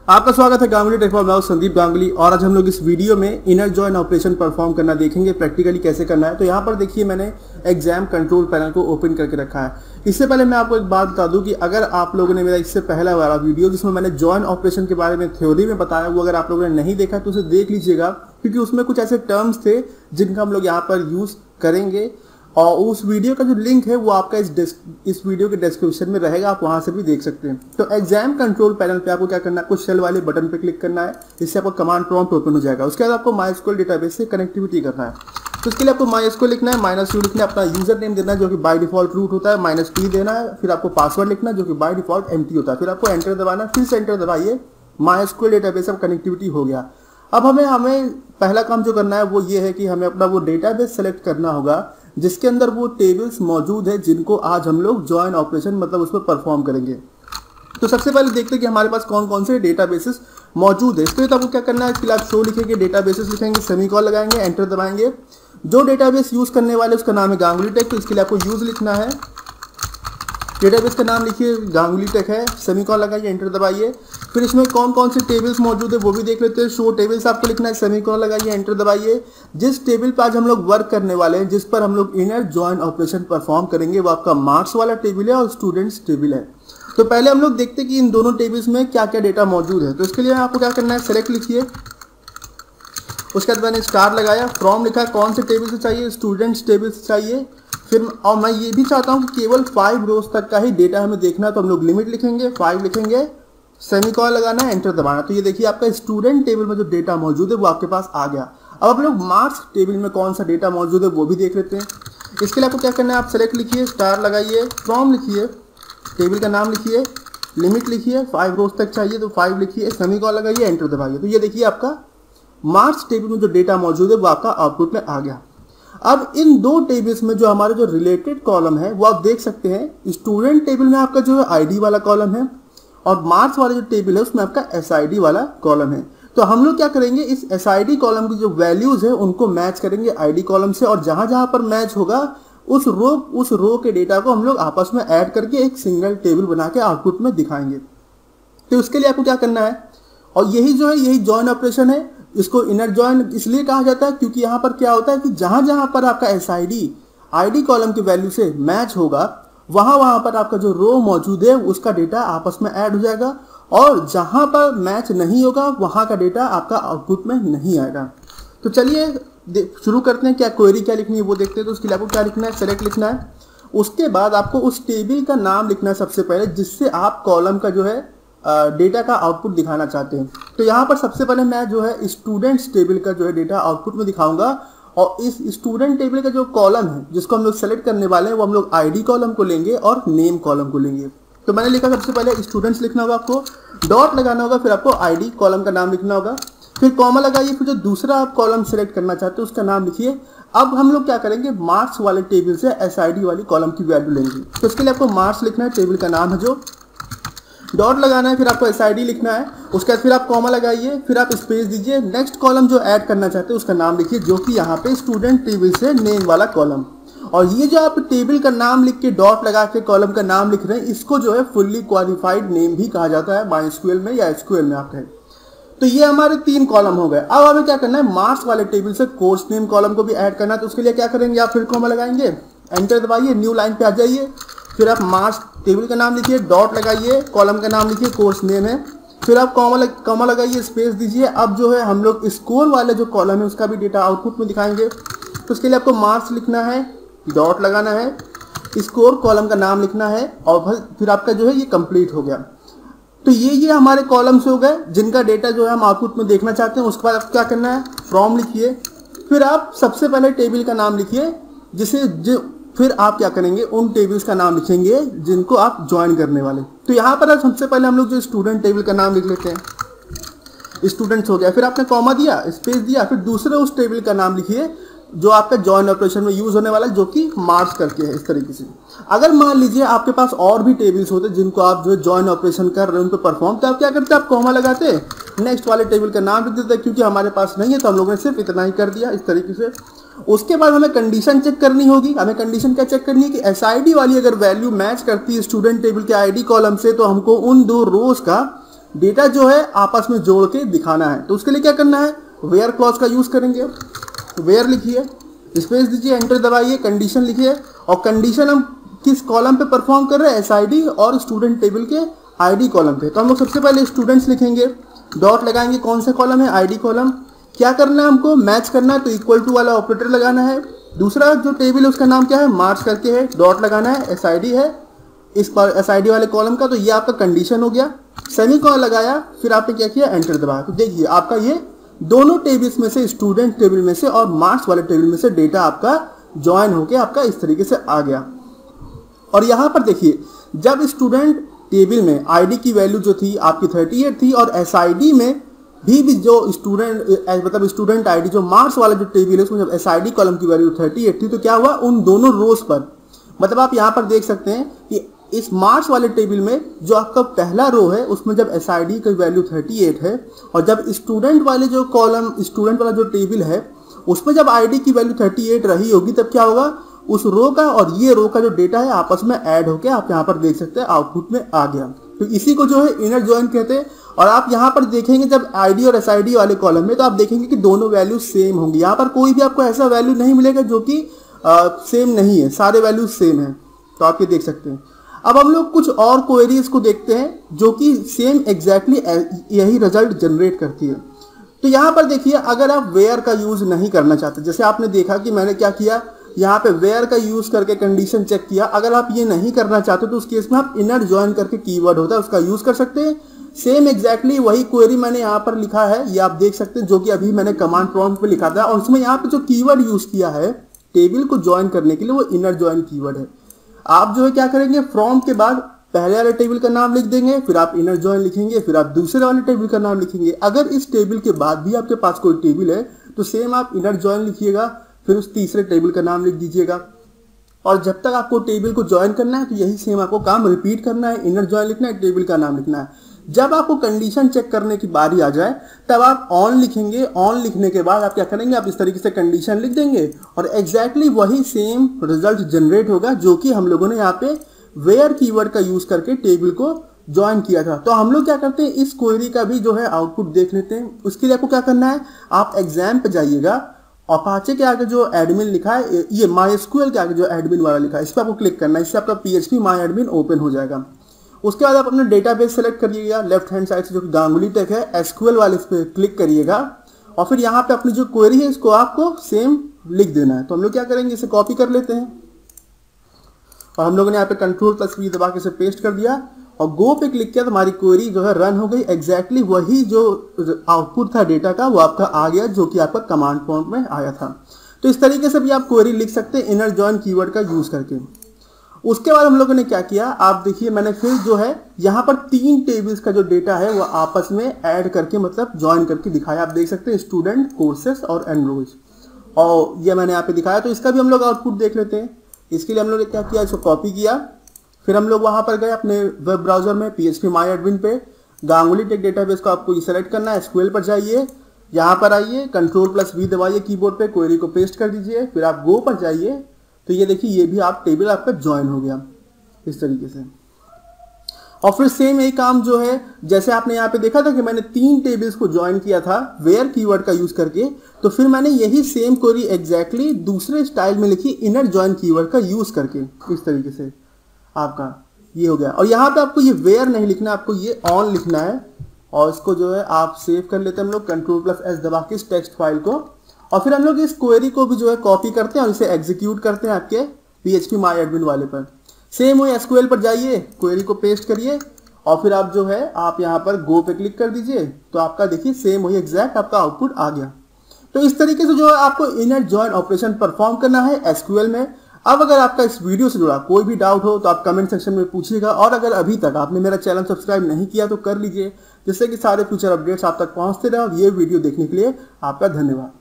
आपका स्वागत है गांगुली टेक फॉर। मैं संदीप गांगुली और आज हम लोग इस वीडियो में इनर जॉइन ऑपरेशन परफॉर्म करना देखेंगे, प्रैक्टिकली कैसे करना है। तो यहाँ पर देखिए मैंने एग्जाम कंट्रोल पैनल को ओपन करके रखा है। इससे पहले मैं आपको एक बात बता दूं कि अगर आप लोगों ने मेरा इससे पहला वाला वीडियो जिसमें मैंने जॉइन ऑपरेशन के बारे में थ्योरी में बताया, वो अगर आप लोगों ने नहीं देखा तो उसे देख लीजिएगा, क्योंकि उसमें कुछ ऐसे टर्म्स थे जिनका हम लोग यहाँ पर यूज करेंगे और उस वीडियो का जो लिंक है वो आपका इस वीडियो के डिस्क्रिप्शन में रहेगा, आप वहां से भी देख सकते हैं। तो एग्जाम कंट्रोल पैनल पे आपको क्या करना है, कुछ सेल वाले बटन पे क्लिक करना है, इससे आपको कमांड प्रॉम्प्ट ओपन हो जाएगा। उसके बाद आपको MySQL डेटाबेस से कनेक्टिविटी करना है। तो इसके लिए आपको MySQL लिखना है, -u लिखना है, अपना यूजर नेम देना है जो कि बाय डिफॉल्ट रूट होता है, -p देना है, फिर आपको पासवर्ड लिखना है जो कि बाय डिफॉल्ट एम्प्टी होता है, फिर आपको एंटर दबाना है, फिर से एंटर दबाइए। MySQL डेटाबेस अब कनेक्टिविटी हो गया। अब हमें पहला काम जो करना है वो ये है कि हमें अपना वो डेटाबेस सेलेक्ट करना होगा जिसके अंदर वो टेबल्स मौजूद है जिनको आज हम लोग जॉइन ऑपरेशन मतलब उस पर परफॉर्म करेंगे। तो सबसे पहले देखते हैं कि हमारे पास कौन कौन से डेटाबेसेस मौजूद है। इसके लिए तो आपको क्या करना है कि आप शो लिखेंगे, डेटाबेसेस लिखेंगे, सेमीकोलन लगाएंगे, एंटर दबाएंगे। जो डेटाबेस यूज करने वाले उसका नाम है गांगुली टेक, तो इसके लिए आपको यूज लिखना है, डेटाबेस का नाम लिखिए गांगुली टेक है, सेमीकोलन लगाइए, एंटर दबाइए। फिर इसमें कौन कौन से टेबल्स मौजूद है वो भी देख लेते हैं। शो टेबल्स आपको लिखना है, सेमीकोलन लगाइए, एंटर दबाइए। जिस टेबल पर आज हम लोग वर्क करने वाले हैं, जिस पर हम लोग इनर जॉइन ऑपरेशन परफॉर्म करेंगे, वो आपका मार्क्स वाला टेबल है और स्टूडेंट्स टेबल है। तो पहले हम लोग देखते हैं कि इन दोनों टेबल्स में क्या क्या डेटा मौजूद है। तो इसके लिए आपको क्या करना है, सेलेक्ट लिखिए, उसके बाद मैंने स्टार लगाया, फ्रॉम लिखा, कौन से टेबल से चाहिए, स्टूडेंट्स टेबल से चाहिए। फिर और मैं ये भी चाहता हूँ कि केवल 5 रोज तक का ही डेटा हमें देखना है, तो हम लोग लिमिट लिखेंगे, 5 लिखेंगे, सेमीकोलन लगाना है, एंटर दबाना। तो ये देखिए आपका स्टूडेंट टेबल में जो डेटा मौजूद है वो आपके पास आ गया। अब आप लोग मार्क्स टेबल में कौन सा डेटा मौजूद है वो भी देख लेते हैं। इसके लिए आपको क्या करना है, आप सेलेक्ट लिखिए, स्टार लगाइए, फ्रॉम लिखिए, टेबल का नाम लिखिए, लिमिट लिखिए, 5 रोज तक चाहिए तो 5 लिखिए, सेमीकोलन लगाइए, एंटर दबाइए। तो ये देखिए आपका मार्क्स टेबल में जो डेटा मौजूद है वो आपका आउटपुट में आ गया। अब इन दो टेबल्स में जो हमारे जो रिलेटेड कॉलम है वो आप देख सकते हैं। स्टूडेंट टेबल में आपका जो है आईडी वाला कॉलम है और मार्क्स वाला जो टेबल है उसमें आपका एसआईडी वाला कॉलम है। तो हम लोग क्या करेंगे, इस एसआईडी कॉलम की जो वैल्यूज है उनको मैच करेंगे आईडी कॉलम से, और जहां जहां पर मैच होगा उस रो के डेटा को हम लोग आपस में ऐड करके एक सिंगल टेबल बना के आउटपुट में दिखाएंगे। तो उसके लिए आपको क्या करना है, और यही जॉइन ऑपरेशन है। इसको इनर जॉइन इसलिए कहा जाता है क्योंकि यहाँ पर क्या होता है कि जहां जहां पर आपका एसआईडी आईडी कॉलम की वैल्यू से मैच होगा वहां पर आपका जो रो मौजूद है उसका डेटा आपस में ऐड हो जाएगा, और जहां पर मैच नहीं होगा वहां का डेटा आपका आउटपुट में नहीं आएगा। तो चलिए शुरू करते हैं, क्या क्वेरी क्या लिखनी है वो देखते हैं। तो उसके लिए आपको क्या लिखना है, सेलेक्ट लिखना है, उसके बाद आपको उस टेबल का नाम लिखना है सबसे पहले जिससे आप कॉलम का जो है डेटा का आउटपुट दिखाना चाहते हैं। तो यहाँ पर सबसे पहले मैं जो है स्टूडेंट्स टेबल का जो है डेटा आउटपुट में दिखाऊंगा, और इस स्टूडेंट टेबल का जो कॉलम है जिसको हम लोग सेलेक्ट करने वाले हैं वो हम लोग आईडी कॉलम को लेंगे और नेम कॉलम को लेंगे। तो मैंने लिखा सबसे पहले स्टूडेंट्स लिखना होगा, आपको डॉट लगाना होगा, फिर आपको आईडी कॉलम का नाम लिखना होगा, फिर कॉमा लगाइए, फिर जो दूसरा आप कॉलम सेलेक्ट करना चाहते हैं उसका नाम लिखिए। अब हम लोग क्या करेंगे, मार्क्स वाले टेबल से एसआईडी वाली कॉलम की वैल्यू लेंगे। तो इसके लिए आपको मार्क्स लिखना है, टेबल का नाम है जो, डॉट लगाना है, फिर आपको एसआईडी लिखना है, उसके बाद फिर आप कॉमा लगाइए, फिर आप स्पेस दीजिए, नेक्स्ट कॉलम जो ऐड करना चाहते हैं उसका नाम लिखिए जो कि यहाँ पे स्टूडेंट टेबल से नेम वाला कॉलम। और ये जो आप टेबल का नाम लिख के डॉट लगा के कॉलम का नाम लिख रहे हैं इसको जो है फुल्ली क्वालिफाइड नेम भी कहा जाता है MySQL में या SQL में आप कहें। तो ये हमारे 3 कॉलम हो गए। अब हमें क्या करना है, मार्क्स वाले टेबल से कोर्स नेम कॉलम को भी ऐड करना है। तो उसके लिए क्या करेंगे, आप फिर कॉमा लगाएंगे, एंटर दबाइए, न्यू लाइन पे आ जाइए, फिर आप मार्क्स टेबल का नाम लिखिए, डॉट लगाइए, कॉलम का नाम लिखिए, कोर्स नेम है, फिर आप कॉमा लगाइए, स्पेस दीजिए। अब जो है हम लोग स्कोर वाले जो कॉलम है उसका भी डेटा आउटपुट में दिखाएंगे। तो उसके लिए आपको मार्क्स लिखना है, डॉट लगाना है, स्कोर कॉलम का नाम लिखना है, और फिर आपका जो है ये कंप्लीट हो गया। तो ये हमारे कॉलम्स हो गए जिनका डेटा जो है हम आउटपुट में देखना चाहते हैं। उसके बाद आपको क्या करना है, फ्रॉम लिखिए, फिर आप सबसे पहले टेबल का नाम लिखिए, फिर आप क्या करेंगे, उन टेबल्स का नाम लिखेंगे जिनको आप ज्वाइन करने वाले। तो यहाँ पर सबसे पहले हम लोग जो स्टूडेंट टेबल का नाम लिख लेते हैं, स्टूडेंट्स हो गया, फिर आपने कॉमा दिया, स्पेस दिया, फिर दूसरे उस टेबल का नाम लिखिए जो आपका जॉइन ऑपरेशन में यूज होने वाला है, जो कि मार्क्स करके है। इस तरीके से अगर मान लीजिए आपके पास और भी टेबल्स होते जिनको आप जो है जॉइन ऑपरेशन कर रहे हैं उन पर परफॉर्म, तो आप क्या करते, आप कॉमा लगाते, नेक्स्ट वाले टेबल का नाम लिख देते, क्योंकि हमारे पास नहीं है तो हम लोगों ने सिर्फ इतना ही कर दिया इस तरीके से। उसके बाद हमें कंडीशन चेक करनी होगी। हमें कंडीशन क्या चेक करनी है कि एसआईडी वाली अगर वैल्यू मैच करती है स्टूडेंट टेबल के आईडी कॉलम से, तो हमको उन 2 रोज का डेटा जो है आपस में जोड़ के दिखाना है। तो उसके लिए क्या करना है, वेयर क्लॉज का यूज करेंगे। वेयर लिखिए, स्पेस दीजिए, एंटर दबाइए, कंडीशन लिखिए, और कंडीशन हम किस कॉलम पे परफॉर्म कर रहे हैं, एसआईडी और स्टूडेंट टेबल के आईडी कॉलम पे। तो हम लोग सबसे पहले स्टूडेंट्स लिखेंगे, डॉट लगाएंगे, कौन सा कॉलम है, आईडी कॉलम। क्या करना है हमको, मैच करना है, तो इक्वल टू वाला ऑपरेटर लगाना है। दूसरा जो टेबल है उसका नाम क्या है, मार्क्स करके है, डॉट लगाना है, एसआईडी है इस एसआईडी वाले कॉलम का, तो ये आपका कंडीशन हो गया। सेमीकोलन लगाया, फिर आपने क्या किया, एंटर दबाया। तो देखिए आपका ये दोनों टेबल्स में से, स्टूडेंट टेबल में से और मार्क्स वाले टेबल में से डेटा आपका ज्वाइन होके आपका इस तरीके से आ गया। और यहाँ पर देखिए, जब स्टूडेंट टेबल में आईडी की वैल्यू जो थी आपकी 38 थी, और एसआईडी में भी जो स्टूडेंट मतलब स्टूडेंट आईडी जो मार्क्स वाला जो टेबल है उसमें जब एसआईडी कॉलम की वैल्यू 38 थी, तो क्या हुआ, उन दोनों रोज पर, मतलब आप यहाँ पर देख सकते हैं कि इस मार्क्स वाले टेबल में जो आपका पहला रो है उसमें जब एसआईडी की वैल्यू 38 है, और जब स्टूडेंट वाले जो कॉलम, स्टूडेंट वाला जो टेबल है उसमें जब आईडी की वैल्यू 38 रही होगी, तब क्या होगा, उस रो का और ये रो का जो डेटा है आपस में ऐड होकर आप यहाँ पर देख सकते हैं आउटपुट में आ गया। तो इसी को जो है इनर जॉइन कहते हैं। और आप यहाँ पर देखेंगे जब आईडी और एसआईडी वाले कॉलम में, तो आप देखेंगे कि दोनों वैल्यू सेम होंगी। यहाँ पर कोई भी आपको ऐसा वैल्यू नहीं मिलेगा जो कि सेम नहीं है, सारे वैल्यू सेम है। तो आप ये देख सकते हैं। अब हम लोग कुछ और क्वेरीज को देखते हैं जो कि सेम एग्जैक्टली यही रिजल्ट जनरेट करती है। तो यहाँ पर देखिए, अगर आप वेयर का यूज नहीं करना चाहते, जैसे आपने देखा कि मैंने क्या किया, यहाँ पे वेयर का यूज करके कंडीशन चेक किया। अगर आप ये नहीं करना चाहते तो उस केस में आप इनर जॉइन करके कीवर्ड होता है उसका यूज कर सकते हैं। सेम एग्जैक्टली वही क्वेरी मैंने यहाँ पर लिखा है, ये आप देख सकते हैं, जो कि अभी मैंने कमांड प्रॉम्प्ट पे लिखा था। और उसमें यहाँ पे जो कीवर्ड यूज किया है टेबल को ज्वाइन करने के लिए, वो इनर जॉइन कीवर्ड है। आप जो है क्या करेंगे, फ्रॉम के बाद पहले वाले टेबल का नाम लिख देंगे, फिर आप इनर जॉइन लिखेंगे, फिर आप दूसरे वाले टेबल का नाम लिखेंगे। अगर इस टेबल के बाद भी आपके पास कोई टेबल है तो सेम आप इनर जॉइन लिखिएगा, फिर उस तीसरे टेबल का नाम लिख दीजिएगा। और जब तक आपको टेबल को ज्वाइन करना है तो यही सेम आपको काम रिपीट करना है, इनर जॉइन लिखना है, टेबल का नाम लिखना है। जब आपको कंडीशन चेक करने की बारी आ जाए तब आप ऑन लिखेंगे। ऑन लिखने के बाद आप क्या करेंगे, आप इस तरीके से कंडीशन लिख देंगे और एग्जैक्टली वही सेम रिजल्ट जनरेट होगा जो कि हम लोगों ने यहाँ पे वेयर कीवर्ड का यूज करके टेबल को ज्वाइन किया था। तो हम लोग क्या करते हैं, इस क्वेरी का भी जो है आउटपुट देख लेते हैं। उसके लिए आपको क्या करना है, आप एग्जाम पे जाइएगा, अपाचे के आगे जो एडमिन लिखा है, ये MySQL के आगे जो एडमिन वाला लिखा है, इस पर आपको क्लिक करना है। इससे आपका PHP MyAdmin ओपन हो जाएगा। उसके बाद आप अपना डेटाबेस सेलेक्ट करिएगा, लेफ्ट हैंड साइड से जो गांगुली टेक है SQL वाले, इस पर क्लिक करिएगा और फिर यहाँ पे अपनी जो क्वेरी है इसको आपको सेम लिख देना है। तो हम लोग क्या करेंगे, इसे कॉपी कर लेते हैं और हम लोगों ने यहाँ पे Ctrl+V दबा के इसे पेस्ट कर दिया और गो पे क्लिक किया तो हमारी क्वेरी जो है रन हो गई। एग्जैक्टली वही जो आउटपुट था डेटा का वो आपका आ गया जो कि आपका कमांड प्रॉम्प्ट में आया था। तो इस तरीके से भी आप क्वेरी लिख सकते हैं इनर जॉइन कीवर्ड का यूज करके। उसके बाद हम लोगों ने क्या किया, आप देखिए मैंने फिर जो है यहाँ पर 3 टेबल्स का जो डेटा है वो आपस में ऐड करके मतलब ज्वाइन करके दिखाया। आप देख सकते हैं स्टूडेंट, कोर्सेस और एनरोल्स, और ये मैंने यहाँ पे दिखाया। तो इसका भी हम लोग आउटपुट देख लेते हैं। इसके लिए हम लोग ने क्या किया, इसको कॉपी किया, फिर हम लोग वहां पर गए अपने वेब ब्राउजर में PHP MyAdmin पे, गांगुली टेक डेटाबेस को आपको सेलेक्ट करना है, SQL पर जाइए, यहाँ पर आइए, Ctrl+V दबाइए कीबोर्ड पे, क्वेरी को पेस्ट कर दीजिए, फिर आप गो पर जाइए। तो ये देखिए ये भी आप टेबल आपका ज्वाइन हो गया इस तरीके से। और फिर सेम यही काम जो है जैसे आपने यहाँ पे देखा था कि मैंने 3 टेबल्स को ज्वाइन किया था वेयर कीवर्ड का यूज करके, तो फिर मैंने यही सेम क्वेरी एग्जैक्टली दूसरे स्टाइल में लिखी इनर जॉइन कीवर्ड का यूज करके। इस तरीके से आपका ये हो गया। और यहाँ पे आपको ये वेयर नहीं लिखना, आपको ये ऑन लिखना है और इसको जो है आप सेव कर लेते हैं हम लोग Ctrl+S दबा के इस टेक्स्ट फाइल को। और फिर हम लोग इस क्वेरी को भी जो है कॉपी करते हैं और इसे एग्जीक्यूट करते हैं आपके PHP MyAdmin वाले पर। सेम वही SQL पर जाइए, क्वेरी को पेस्ट करिए और फिर आप जो है आप यहाँ पर गो पे क्लिक कर दीजिए। तो आपका देखिए सेम वही एग्जैक्ट आपका आउटपुट आ गया। तो इस तरीके से जो है आपको इनर जॉइन ऑपरेशन परफॉर्म करना है SQL में। अब अगर आपका इस वीडियो से जुड़ा कोई भी डाउट हो तो आप कमेंट सेक्शन में पूछिएगा, और अगर अभी तक आपने मेरा चैनल सब्सक्राइब नहीं किया तो कर लीजिए, जिससे कि सारे फ्यूचर अपडेट्स आप तक पहुंचते रहे। और ये वीडियो देखने के लिए आपका धन्यवाद।